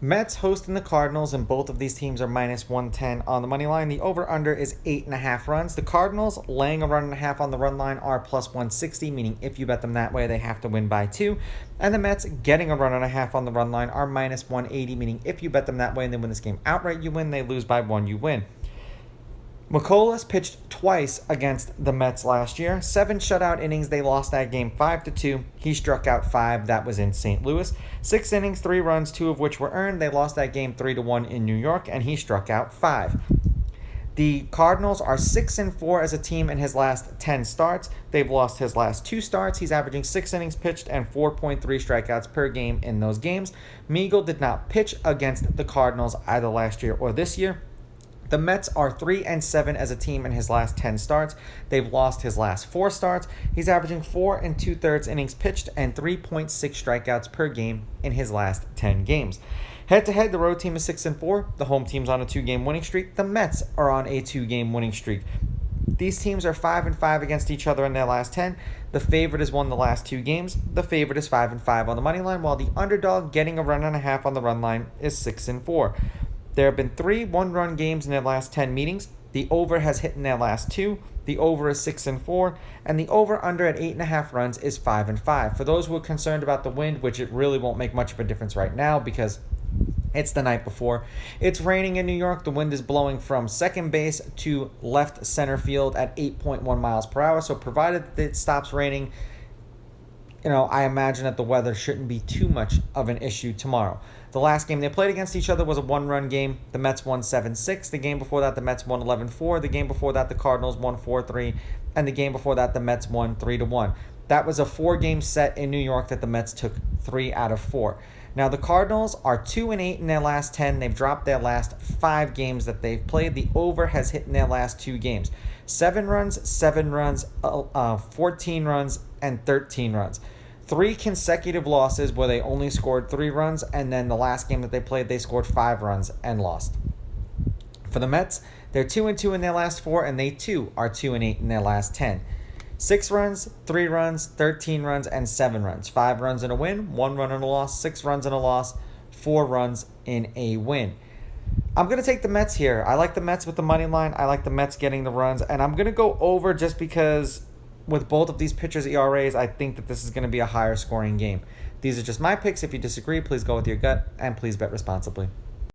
Mets hosting the Cardinals, and both of these teams are minus 110 on the money line. The over-under is 8.5 runs. The Cardinals laying a run and a half on the run line are plus 160, meaning if you bet them that way, they have to win by 2. And the Mets getting a run and a half on the run line are minus 180, meaning if you bet them that way and they win this game outright, you win. They lose by 1, you win. McCullers pitched twice against the Mets last year. 7 shutout innings. They lost that game 5-2. He struck out 5. That was in St. Louis. 6 innings, 3 runs, 2 of which were earned. They lost that game 3-1 in New York, and he struck out 5. The Cardinals are 6-4 as a team in his last 10 starts. They've lost his last 2 starts. He's averaging 6 innings pitched and 4.3 strikeouts per game in those games. Meagle did not pitch against the Cardinals either last year or this year. The Mets are 3-7 as a team in his last 10 starts. They've lost his last 4 starts. He's averaging 4 2/3 innings pitched and 3.6 strikeouts per game in his last 10 games. Head-to-head, the road team is 6-4. The home team's on a 2-game winning streak. The Mets are on a 2-game winning streak. These teams are 5-5 against each other in their last 10. The favorite has won the last 2 games. The favorite is 5-5 on the money line, while the underdog getting a run and a half on the run line is 6-4. There have been 3 one-run games in their last 10 meetings. The over has hit in their last 2. The over is 6-4, and the over-under at 8.5 runs is 5-5. For those who are concerned about the wind, which it really won't make much of a difference right now because it's the night before. It's raining in New York. The wind is blowing from second base to left center field at 8.1 miles per hour. So provided that it stops raining, I imagine that the weather shouldn't be too much of an issue tomorrow. The last game they played against each other was a 1-run game. The Mets won 7-6. The game before that, the Mets won 11-4. The game before that, the Cardinals won 4-3. And the game before that, the Mets won 3-1. That was a 4-game set in New York that the Mets took 3 out of 4. Now, the Cardinals are 2-8 in their last 10. They've dropped their last 5 games that they've played. The over has hit in their last 2 games. 7 runs, 7 runs, 14 runs, and 13 runs. 3 consecutive losses where they only scored 3 runs, and then the last game that they played, they scored 5 runs and lost. For the Mets, they're 2-2 in their last 4, and they too are 2-8 in their last 10. 6 runs, 3 runs, 13 runs, and 7 runs. 5 runs in a win, 1 run in a loss, 6 runs in a loss, 4 runs in a win. I'm going to take the Mets here. I like the Mets with the money line. I like the Mets getting the runs, and I'm going to go over just because with both of these pitchers' ERAs, I think that this is going to be a higher scoring game. These are just my picks. If you disagree, please go with your gut, and please bet responsibly.